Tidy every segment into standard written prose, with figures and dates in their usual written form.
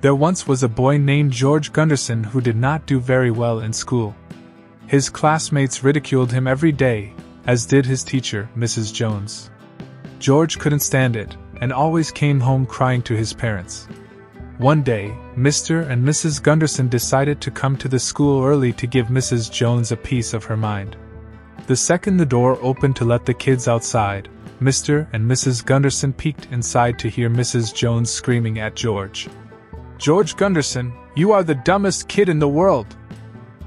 There once was a boy named George Gunderson who did not do very well in school. His classmates ridiculed him every day, as did his teacher, Mrs. Jones. George couldn't stand it, and always came home crying to his parents. One day, Mr. and Mrs. Gunderson decided to come to the school early to give Mrs. Jones a piece of her mind. The second the door opened to let the kids outside, Mr. and Mrs. Gunderson peeked inside to hear Mrs. Jones screaming at George. "George Gunderson, you are the dumbest kid in the world!"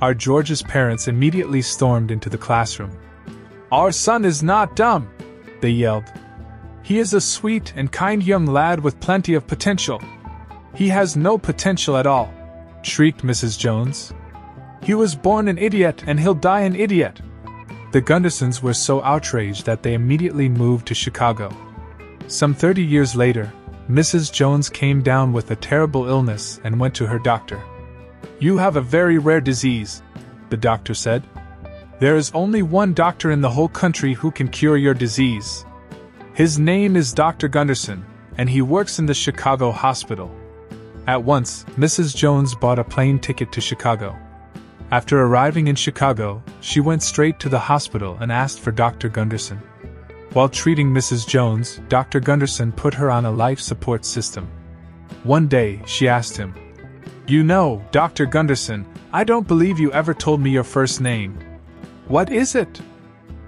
Our George's parents immediately stormed into the classroom. "Our son is not dumb," they yelled. "He is a sweet and kind young lad with plenty of potential." "He has no potential at all," shrieked Mrs. Jones. "He was born an idiot and he'll die an idiot." The Gundersons were so outraged that they immediately moved to Chicago. Some 30 years later, Mrs. Jones came down with a terrible illness and went to her doctor. "You have a very rare disease," the doctor said. "There is only one doctor in the whole country who can cure your disease. His name is Dr. Gunderson, and he works in the Chicago hospital." At once, Mrs. Jones bought a plane ticket to Chicago. After arriving in Chicago, she went straight to the hospital and asked for Dr. Gunderson. While treating Mrs. Jones, Dr. Gunderson put her on a life support system. One day, she asked him, "You know, Dr. Gunderson, I don't believe you ever told me your first name. What is it?"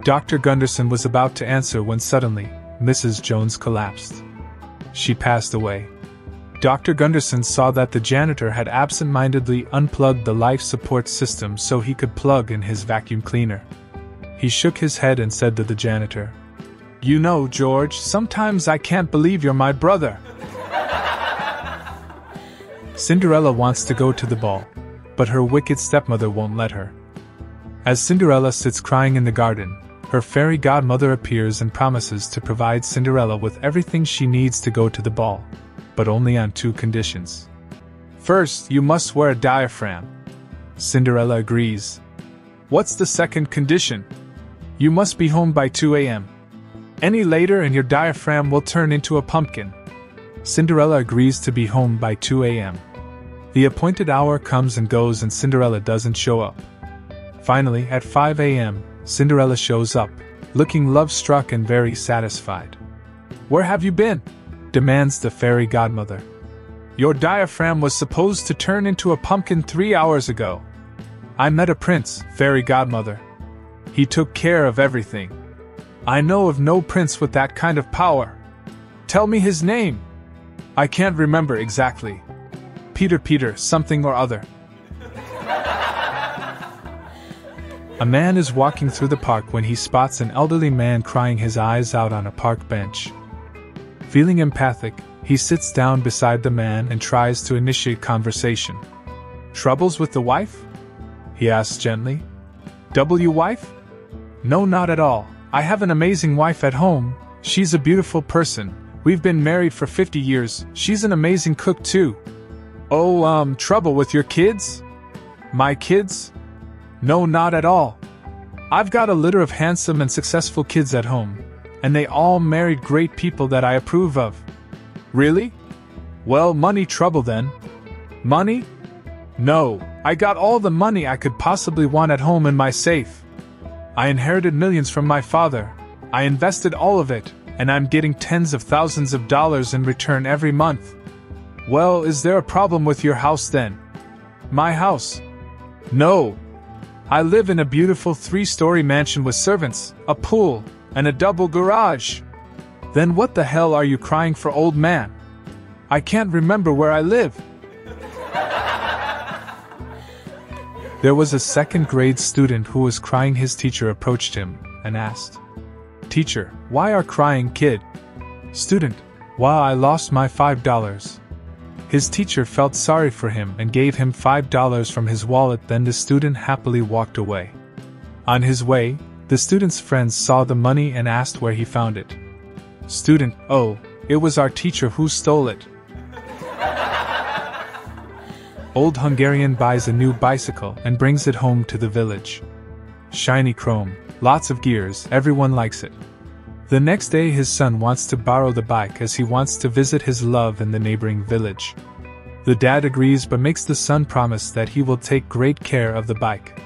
Dr. Gunderson was about to answer when suddenly, Mrs. Jones collapsed. She passed away. Dr. Gunderson saw that the janitor had absent-mindedly unplugged the life support system so he could plug in his vacuum cleaner. He shook his head and said to the janitor, "You know, George, sometimes I can't believe you're my brother." Cinderella wants to go to the ball, but her wicked stepmother won't let her. As Cinderella sits crying in the garden, her fairy godmother appears and promises to provide Cinderella with everything she needs to go to the ball, but only on 2 conditions. "First, you must wear a diaphragm." Cinderella agrees. "What's the second condition?" "You must be home by 2 a.m. Any later and your diaphragm will turn into a pumpkin." Cinderella agrees to be home by 2 a.m. The appointed hour comes and goes and Cinderella doesn't show up. Finally, at 5 a.m., Cinderella shows up, looking love-struck and very satisfied. "Where have you been?" demands the fairy godmother. "Your diaphragm was supposed to turn into a pumpkin 3 hours ago. I met a prince, fairy godmother. He took care of everything. I know of no prince with that kind of power. Tell me his name." "I can't remember exactly. Peter something or other." A man is walking through the park when he spots an elderly man crying his eyes out on a park bench. Feeling empathic, he sits down beside the man and tries to initiate conversation. "Troubles with the wife?" he asks gently. "Wife? No, not at all. I have an amazing wife at home. She's a beautiful person. We've been married for 50 years. She's an amazing cook too." "Oh, trouble with your kids?" "My kids? No, not at all. I've got a litter of handsome and successful kids at home, and they all married great people that I approve of." "Really? Well, money trouble then." "Money? No, I got all the money I could possibly want at home in my safe. I inherited millions from my father. I invested all of it, and I'm getting tens of thousands of dollars in return every month." "Well, is there a problem with your house then?" "My house? No. I live in a beautiful 3-story mansion with servants, a pool, and a double garage." "Then what the hell are you crying for, old man?" "I can't remember where I live." There was a 2nd grade student who was crying. His teacher approached him and asked, "Teacher, why are crying, kid?" Student, "Why, I lost my $5. His teacher felt sorry for him and gave him $5 from his wallet. Then the student happily walked away. On his way, the student's friends saw the money and asked where he found it. Student, "Oh, it was our teacher who stole it." Old Hungarian buys a new bicycle and brings it home to the village. Shiny chrome, lots of gears, everyone likes it. The next day his son wants to borrow the bike as he wants to visit his love in the neighboring village. The dad agrees but makes the son promise that he will take great care of the bike.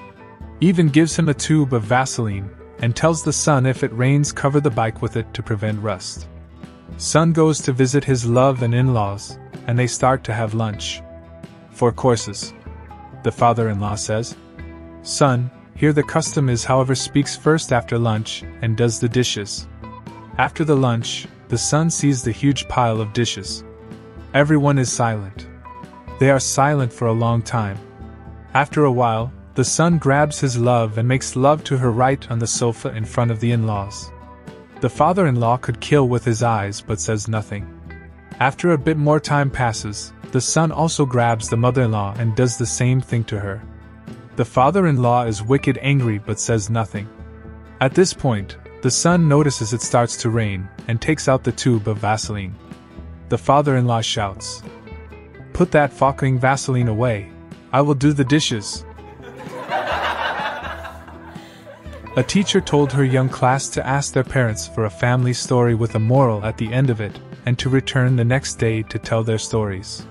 Even gives him a tube of Vaseline, and tells the son if it rains cover the bike with it to prevent rust. Son goes to visit his love and in-laws, and they start to have lunch. 4 courses. The father-in-law says, "Son, here the custom is however speaks first after lunch, and does the dishes." After the lunch, the son sees the huge pile of dishes. Everyone is silent. They are silent for a long time. After a while, the son grabs his love and makes love to her right on the sofa in front of the in-laws. The father-in-law could kill with his eyes but says nothing. After a bit more time passes, the son also grabs the mother-in-law and does the same thing to her. The father-in-law is wicked angry but says nothing. At this point, the son notices it starts to rain and takes out the tube of Vaseline. The father-in-law shouts, "Put that fucking Vaseline away. I will do the dishes." A teacher told her young class to ask their parents for a family story with a moral at the end of it, and to return the next day to tell their stories.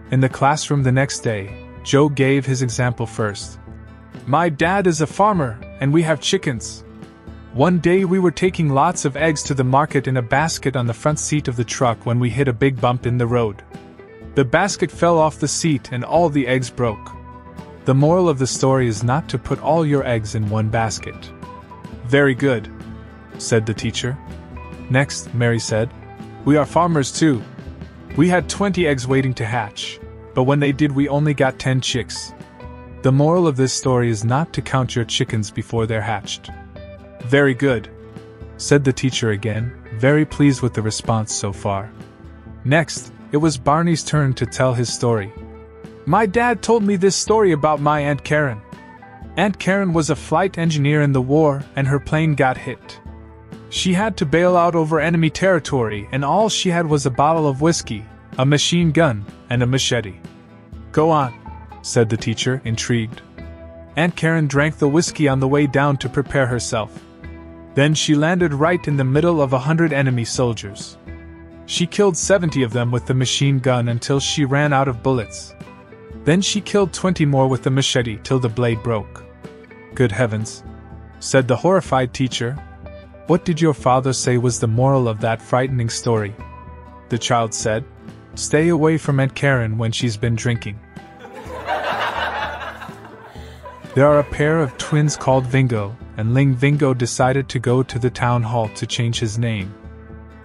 In the classroom the next day, Joe gave his example first. "My dad is a farmer, and we have chickens. One day we were taking lots of eggs to the market in a basket on the front seat of the truck when we hit a big bump in the road. The basket fell off the seat and all the eggs broke. The moral of the story is not to put all your eggs in one basket." "Very good," said the teacher. Next, Mary said, "We are farmers too. We had 20 eggs waiting to hatch, but when they did we only got 10 chicks. The moral of this story is not to count your chickens before they're hatched." "Very good," said the teacher again, very pleased with the response so far. Next, it was Barney's turn to tell his story. "My dad told me this story about my Aunt Karen. Aunt Karen was a flight engineer in the war and her plane got hit. She had to bail out over enemy territory and all she had was a bottle of whiskey, a machine gun, and a machete." "Go on," said the teacher, intrigued. "Aunt Karen drank the whiskey on the way down to prepare herself. Then she landed right in the middle of 100 enemy soldiers. She killed 70 of them with the machine gun until she ran out of bullets. Then she killed 20 more with the machete till the blade broke." "Good heavens," said the horrified teacher. "What did your father say was the moral of that frightening story?" The child said, "Stay away from Aunt Karen when she's been drinking." There are a pair of twins called Vingo, and Ling Vingo decided to go to the town hall to change his name.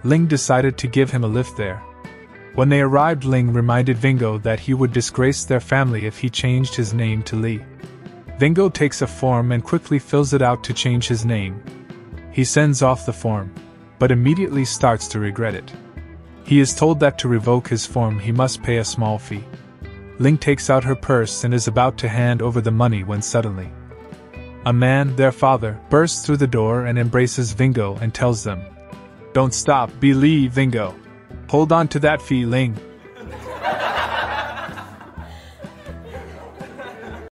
Ling decided to give him a lift there. When they arrived, Ling reminded Vingo that he would disgrace their family if he changed his name to Li. Vingo takes a form and quickly fills it out to change his name. He sends off the form, but immediately starts to regret it. He is told that to revoke his form he must pay a small fee. Ling takes out her purse and is about to hand over the money when suddenly a man, their father, bursts through the door and embraces Vingo and tells them, "Don't stop, believe Vingo. Hold on to that fee, Ling."